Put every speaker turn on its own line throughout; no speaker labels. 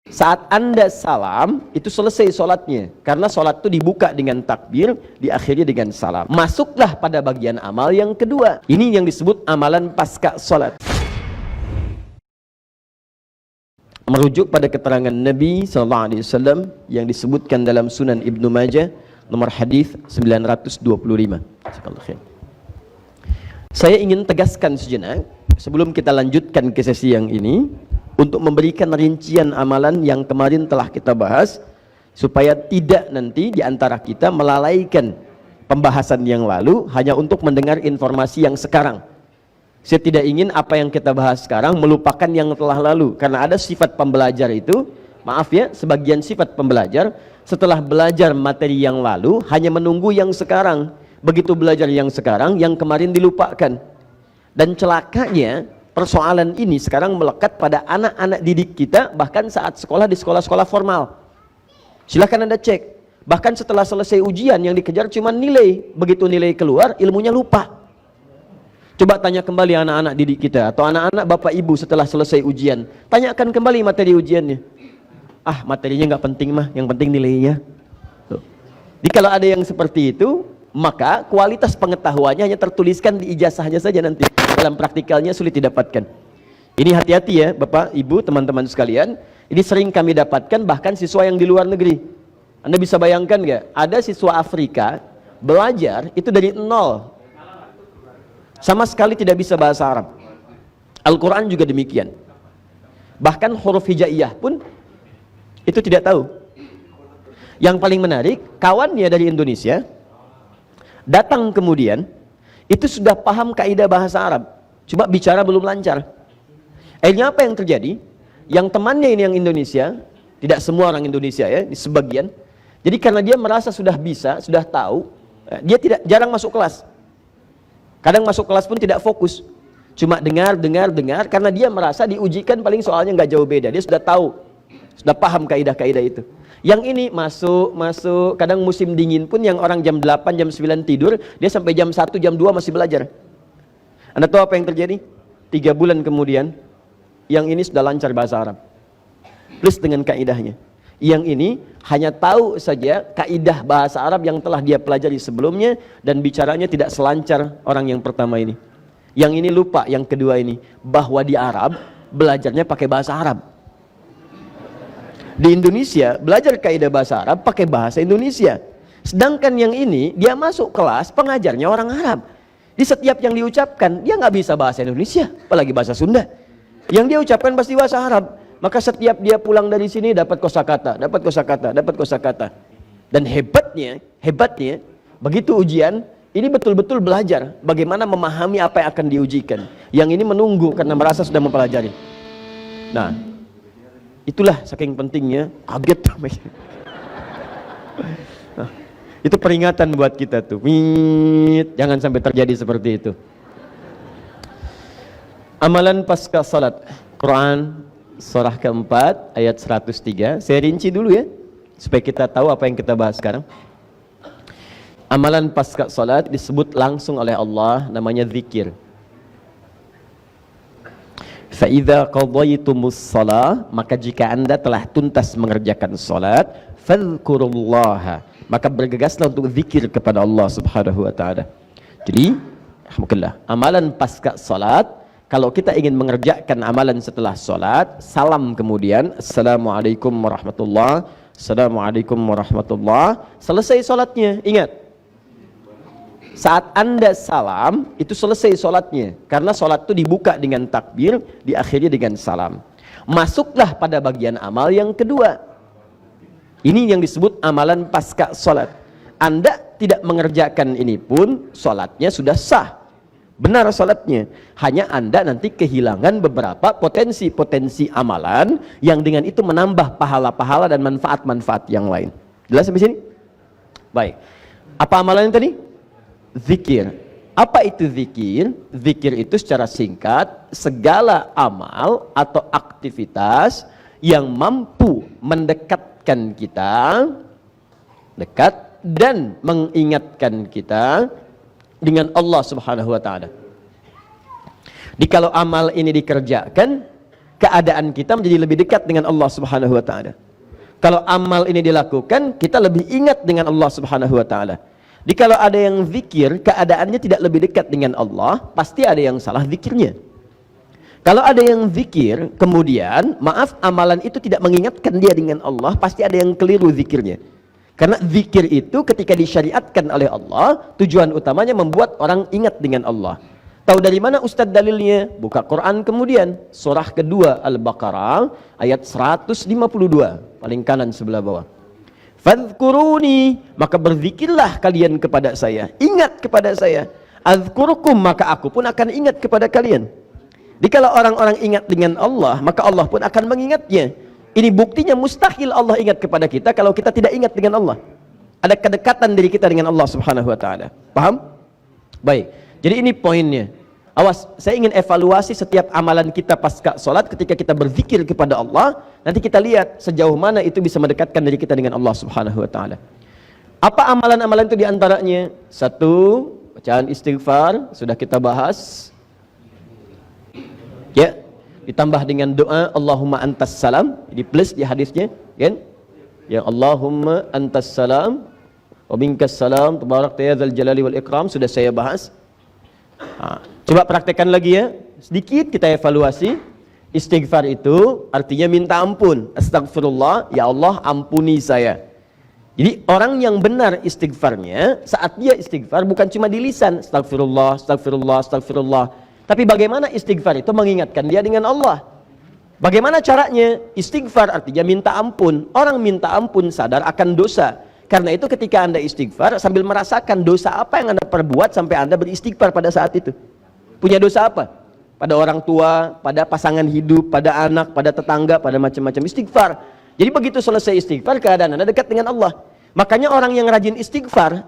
Saat Anda salam, itu selesai sholatnya. Karena sholat itu dibuka dengan takbir, diakhiri dengan salam. Masuklah pada bagian amal yang kedua. Ini yang disebut amalan pasca sholat. Merujuk pada keterangan Nabi SAW yang disebutkan dalam Sunan Ibnu Majah, nomor hadis 925. Saya ingin tegaskan sejenak, sebelum kita lanjutkan ke sesi yang ini, untuk memberikan rincian amalan yang kemarin telah kita bahas, supaya tidak nanti di antara kita melalaikan pembahasan yang lalu hanya untuk mendengar informasi yang sekarang. Saya tidak ingin apa yang kita bahas sekarang melupakan yang telah lalu, karena ada sifat pembelajar itu, maaf ya, sebagian sifat pembelajar setelah belajar materi yang lalu hanya menunggu yang sekarang. Begitu belajar yang sekarang, yang kemarin dilupakan. Dan celakanya persoalan ini sekarang melekat pada anak-anak didik kita, bahkan saat sekolah di sekolah-sekolah formal. Silahkan Anda cek, bahkan setelah selesai ujian yang dikejar cuma nilai, begitu nilai keluar ilmunya lupa. Coba tanya kembali anak-anak didik kita atau anak-anak bapak ibu setelah selesai ujian, tanyakan kembali materi ujiannya. Ah, materinya nggak penting mah, yang penting nilainya. Tuh. Jadi kalau ada yang seperti itu, maka kualitas pengetahuannya hanya tertuliskan di ijazahnya saja, nanti dalam praktikalnya sulit didapatkan. Ini hati-hati ya Bapak, Ibu, teman-teman sekalian. Ini sering kami dapatkan bahkan siswa yang di luar negeri. Anda bisa bayangkan nggak? Ada siswa Afrika belajar itu dari nol, sama sekali tidak bisa bahasa Arab. Al-Quran juga demikian. Bahkan huruf hijaiyah pun itu tidak tahu. Yang paling menarik, kawannya dari Indonesia datang kemudian, itu sudah paham kaidah bahasa Arab, cuma bicara belum lancar. Akhirnya apa yang terjadi? Yang temannya ini yang Indonesia, tidak semua orang Indonesia ya, di sebagian. Jadi karena dia merasa sudah bisa, sudah tahu, dia jarang masuk kelas. Kadang masuk kelas pun tidak fokus, cuma dengar, karena dia merasa diujikan paling soalnya nggak jauh beda. Dia sudah tahu, sudah paham kaidah-kaidah itu. Yang ini masuk, kadang musim dingin pun yang orang jam 8, jam 9 tidur, dia sampai jam 1, jam 2 masih belajar. Anda tahu apa yang terjadi? 3 bulan kemudian, yang ini sudah lancar bahasa Arab. Plus dengan kaidahnya. Yang ini hanya tahu saja kaidah bahasa Arab yang telah dia pelajari sebelumnya, dan bicaranya tidak selancar orang yang pertama ini. Yang ini lupa, yang kedua ini, bahwa di Arab, belajarnya pakai bahasa Arab. Di Indonesia belajar kaidah bahasa Arab pakai bahasa Indonesia. Sedangkan yang ini dia masuk kelas pengajarnya orang Arab. Di setiap yang diucapkan dia nggak bisa bahasa Indonesia, apalagi bahasa Sunda. Yang dia ucapkan pasti bahasa Arab. Maka setiap dia pulang dari sini dapat kosakata. Dan hebatnya begitu ujian ini betul-betul belajar bagaimana memahami apa yang akan diujikan. Yang ini menunggu karena merasa sudah mempelajari. Nah, itulah saking pentingnya, kaget. Nah, itu peringatan buat kita tuh. Jangan sampai terjadi seperti itu. Amalan pasca salat, Quran surah keempat ayat 103. Saya rinci dulu ya, supaya kita tahu apa yang kita bahas sekarang. Amalan pasca salat disebut langsung oleh Allah, namanya zikir. Fa'idha qadaytumus salah, maka jika anda telah tuntas mengerjakan salat, fadhkurullaha, maka bergegaslah untuk zikir kepada Allah subhanahu wa ta'ala. Jadi, alhamdulillah, amalan pasca salat, kalau kita ingin mengerjakan amalan setelah salat, salam kemudian, assalamualaikum warahmatullah, assalamualaikum warahmatullah, selesai salatnya. Ingat, saat Anda salam, itu selesai sholatnya. Karena sholat itu dibuka dengan takbir, diakhiri dengan salam. Masuklah pada bagian amal yang kedua. Ini yang disebut amalan pasca sholat. Anda tidak mengerjakan ini pun, sholatnya sudah sah. Benar sholatnya. Hanya Anda nanti kehilangan beberapa potensi-potensi amalan, yang dengan itu menambah pahala-pahala dan manfaat-manfaat yang lain. Jelas sampai sini? Baik. Apa amalan tadi? Zikir. Apa itu zikir? Zikir itu secara singkat segala amal atau aktivitas yang mampu mendekatkan kita, dekat dan mengingatkan kita dengan Allah Subhanahu wa taala. Kalau amal ini dikerjakan, keadaan kita menjadi lebih dekat dengan Allah Subhanahu wa taala. Kalau amal ini dilakukan, kita lebih ingat dengan Allah Subhanahu wa taala. Jadi kalau ada yang zikir, keadaannya tidak lebih dekat dengan Allah, pasti ada yang salah zikirnya. Kalau ada yang zikir, kemudian maaf amalan itu tidak mengingatkan dia dengan Allah, pasti ada yang keliru zikirnya. Karena zikir itu ketika disyariatkan oleh Allah, tujuan utamanya membuat orang ingat dengan Allah. Tahu dari mana Ustadz dalilnya? Buka Quran kemudian, surah kedua Al-Baqarah ayat 152, paling kanan sebelah bawah. Fadhkuruni, maka berzikirlah kalian kepada saya, ingat kepada saya. Azkurukum, maka aku pun akan ingat kepada kalian. Jadi kalau orang-orang ingat dengan Allah, maka Allah pun akan mengingatnya. Ini buktinya mustahil Allah ingat kepada kita kalau kita tidak ingat dengan Allah. Ada kedekatan diri kita dengan Allah Subhanahu wa taala. Paham? Baik. Jadi ini poinnya. Awas, saya ingin evaluasi setiap amalan kita pasca sholat ketika kita berzikir kepada Allah. Nanti kita lihat sejauh mana itu bisa mendekatkan diri kita dengan Allah Subhanahu wa taala. Apa amalan-amalan itu diantaranya? 1, bacaan istighfar, sudah kita bahas. Ya, ditambah dengan doa Allahumma antas salam, di plus di hadisnya, kan? Ya Allahumma antas salam wa minkas salam tabarakta ya dzal jalali wal ikram, sudah saya bahas. Coba praktekkan lagi ya, sedikit kita evaluasi. Istighfar itu artinya minta ampun. Astagfirullah, ya Allah ampuni saya. Jadi orang yang benar istighfarnya, saat dia istighfar bukan cuma di lisan, astagfirullah, astagfirullah, astagfirullah. Tapi bagaimana istighfar itu mengingatkan dia dengan Allah. Bagaimana caranya? Istighfar artinya minta ampun. Orang minta ampun sadar akan dosa. Karena itu ketika Anda istighfar sambil merasakan dosa apa yang Anda perbuat sampai Anda beristighfar pada saat itu. Punya dosa apa? Pada orang tua, pada pasangan hidup, pada anak, pada tetangga, pada macam-macam, istighfar. Jadi begitu selesai istighfar, keadaan Anda dekat dengan Allah. Makanya orang yang rajin istighfar,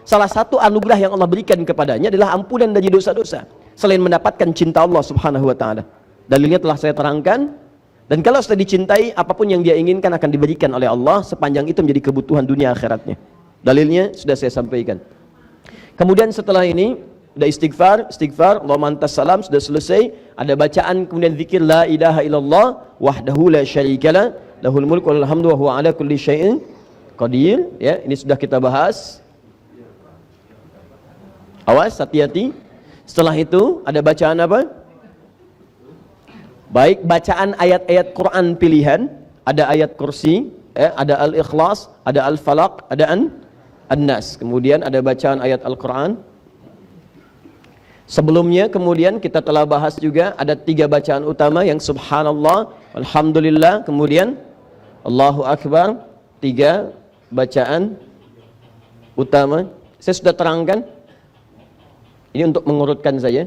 salah satu anugerah yang Allah berikan kepadanya adalah ampunan dari dosa-dosa. Selain mendapatkan cinta Allah Subhanahu wa taala. Dalilnya telah saya terangkan. Dan kalau sudah dicintai, apapun yang dia inginkan akan diberikan oleh Allah, sepanjang itu menjadi kebutuhan dunia akhiratnya. Dalilnya sudah saya sampaikan. Kemudian setelah ini sudah istighfar, Allahumma antas salam, sudah selesai. Ada bacaan kemudian zikir la ilaha illallah wahdahu la syarikalah lahul mulku walal hamdu wa huwa ala kulli syai'in qadir. Ya, ini sudah kita bahas. Awas, hati-hati. Setelah itu ada bacaan apa? Baik, bacaan ayat-ayat Quran pilihan. Ada ayat kursi, ada al-ikhlas, ada al-falaq, ada an-nas. Kemudian ada bacaan ayat Al-Quran. Sebelumnya kemudian kita telah bahas juga ada 3 bacaan utama yang subhanallah, alhamdulillah, kemudian Allahu Akbar. 3 bacaan utama. Saya sudah terangkan. Ini untuk mengurutkan saja.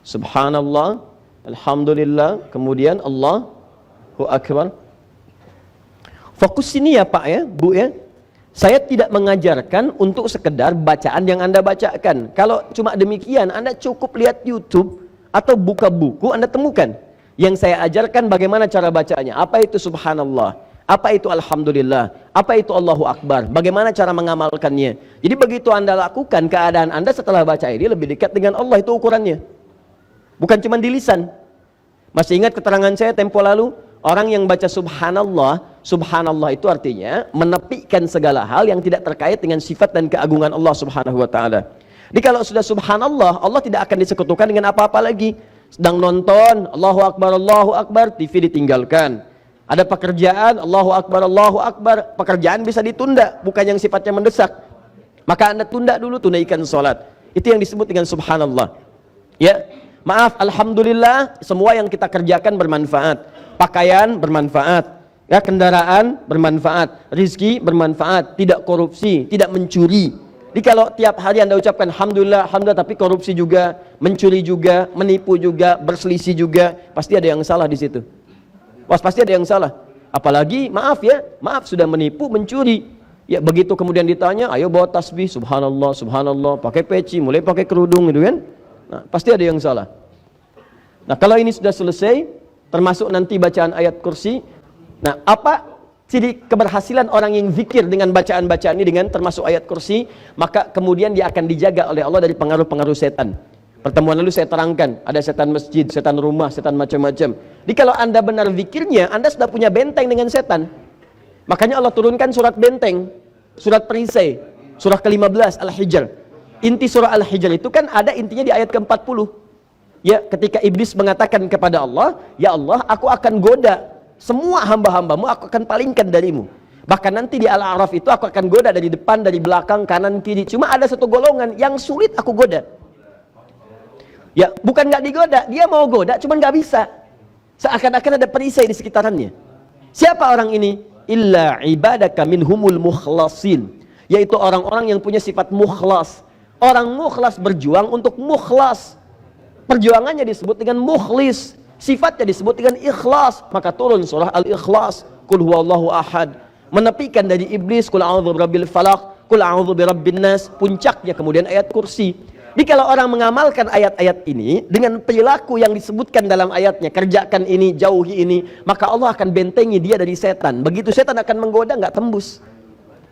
Subhanallah, alhamdulillah, kemudian Allahu Akbar. Fokus sini ya Pak ya, Bu ya. Saya tidak mengajarkan untuk sekedar bacaan yang Anda bacakan. Kalau cuma demikian, Anda cukup lihat YouTube atau buka buku, Anda temukan. Yang saya ajarkan bagaimana cara bacanya. Apa itu subhanallah? Apa itu alhamdulillah? Apa itu Allahu Akbar? Bagaimana cara mengamalkannya? Jadi begitu Anda lakukan, keadaan Anda setelah baca ini lebih dekat dengan Allah, itu ukurannya. Bukan cuma di lisan. Masih ingat keterangan saya tempo lalu? Orang yang baca subhanallah, subhanallah itu artinya menepikan segala hal yang tidak terkait dengan sifat dan keagungan Allah Subhanahu wa taala. Jadi kalau sudah subhanallah, Allah tidak akan disekutukan dengan apa-apa lagi. Sedang nonton, Allahu Akbar, TV ditinggalkan. Ada pekerjaan, Allahu Akbar, pekerjaan bisa ditunda, bukan yang sifatnya mendesak. Maka Anda tunda dulu, tunaikan sholat. Itu yang disebut dengan subhanallah. Ya, maaf, alhamdulillah, semua yang kita kerjakan bermanfaat. Pakaian bermanfaat, ya, kendaraan bermanfaat, rizki bermanfaat, tidak korupsi, tidak mencuri. Jadi kalau tiap hari Anda ucapkan alhamdulillah, alhamdulillah, tapi korupsi juga, mencuri juga, menipu juga, berselisih juga, pasti ada yang salah di situ. Pasti ada yang salah. Apalagi maaf ya, maaf sudah menipu, mencuri. Ya begitu kemudian ditanya, ayo bawa tasbih, subhanallah, subhanallah, pakai peci, mulai pakai kerudung gitu kan. Nah, pasti ada yang salah. Nah, kalau ini sudah selesai, termasuk nanti bacaan ayat kursi. Nah, apa ciri keberhasilan orang yang zikir dengan bacaan-bacaan ini dengan termasuk ayat kursi? Maka kemudian dia akan dijaga oleh Allah dari pengaruh-pengaruh setan. Pertemuan lalu saya terangkan, ada setan masjid, setan rumah, setan macam-macam. Jadi kalau Anda benar zikirnya, Anda sudah punya benteng dengan setan. Makanya Allah turunkan surat benteng, surat perisai, surah ke-15 Al-Hijr. Inti surah Al-Hijr itu kan ada intinya di ayat ke-40. Ya, ketika iblis mengatakan kepada Allah, "Ya Allah, aku akan goda semua hamba-hambamu, aku akan palingkan darimu. Bahkan nanti di Al-A'raf itu aku akan goda dari depan, dari belakang, kanan, kiri. Cuma ada satu golongan yang sulit aku goda." Ya, bukan nggak digoda, dia mau goda, cuman nggak bisa. Seakan-akan ada perisai di sekitarannya. Siapa orang ini? Illa ibadaka minhumul mukhlasin, yaitu orang-orang yang punya sifat mukhlas. Orang mukhlas berjuang untuk mukhlas. Perjuangannya disebut dengan mukhlis, sifatnya disebut dengan ikhlas. Maka turun surah Al-Ikhlas, Qul huwallahu ahad, menepikan dari iblis, Qul a'udzu birabbil falaq, Qul a'udzu birabbin nas, puncaknya kemudian ayat kursi. Jadi kalau orang mengamalkan ayat-ayat ini dengan perilaku yang disebutkan dalam ayatnya, kerjakan ini, jauhi ini, maka Allah akan bentengi dia dari setan. Begitu setan akan menggoda, nggak tembus.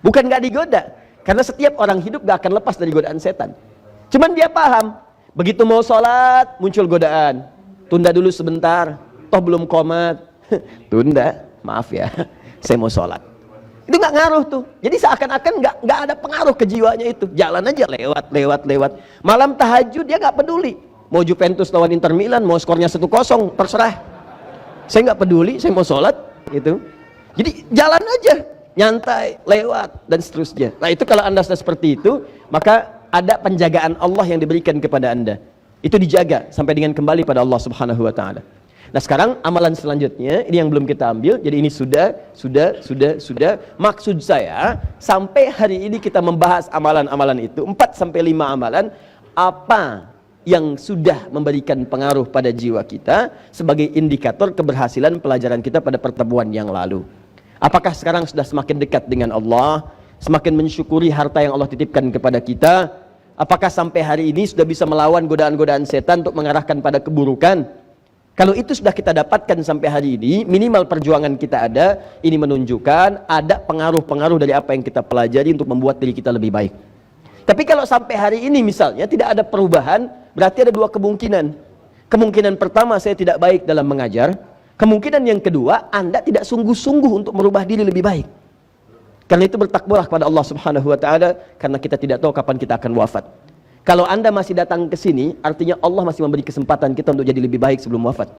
Bukan nggak digoda, karena setiap orang hidup nggak akan lepas dari godaan setan. Cuman dia paham, begitu mau sholat muncul godaan, tunda dulu sebentar, toh belum qomat. Tunda, maaf ya, saya mau sholat. Itu nggak ngaruh tuh. Jadi seakan-akan nggak ada pengaruh ke jiwanya itu. Jalan aja lewat. Malam tahajud dia nggak peduli. Mau Juventus lawan Inter Milan, mau skornya 1-0, terserah. Saya nggak peduli, saya mau sholat gitu. Jadi jalan aja, nyantai, lewat dan seterusnya. Nah itu kalau Anda sudah seperti itu, maka ada penjagaan Allah yang diberikan kepada Anda. Itu dijaga sampai dengan kembali pada Allah Subhanahu wa taala. Nah sekarang amalan selanjutnya, ini yang belum kita ambil, jadi ini sudah. Maksud saya, sampai hari ini kita membahas amalan-amalan itu, 4-5 amalan, apa yang sudah memberikan pengaruh pada jiwa kita, sebagai indikator keberhasilan pelajaran kita pada pertemuan yang lalu. Apakah sekarang sudah semakin dekat dengan Allah, semakin mensyukuri harta yang Allah titipkan kepada kita, apakah sampai hari ini sudah bisa melawan godaan-godaan setan untuk mengarahkan pada keburukan? Kalau itu sudah kita dapatkan sampai hari ini, minimal perjuangan kita ada, ini menunjukkan ada pengaruh-pengaruh dari apa yang kita pelajari untuk membuat diri kita lebih baik. Tapi kalau sampai hari ini misalnya tidak ada perubahan, berarti ada 2 kemungkinan. Kemungkinan pertama, saya tidak baik dalam mengajar. Kemungkinan yang kedua, Anda tidak sungguh-sungguh untuk merubah diri lebih baik. Karena itu bertakwalah kepada Allah Subhanahu wa taala, karena kita tidak tahu kapan kita akan wafat. Kalau Anda masih datang ke sini, artinya Allah masih memberi kesempatan kita untuk jadi lebih baik sebelum wafat.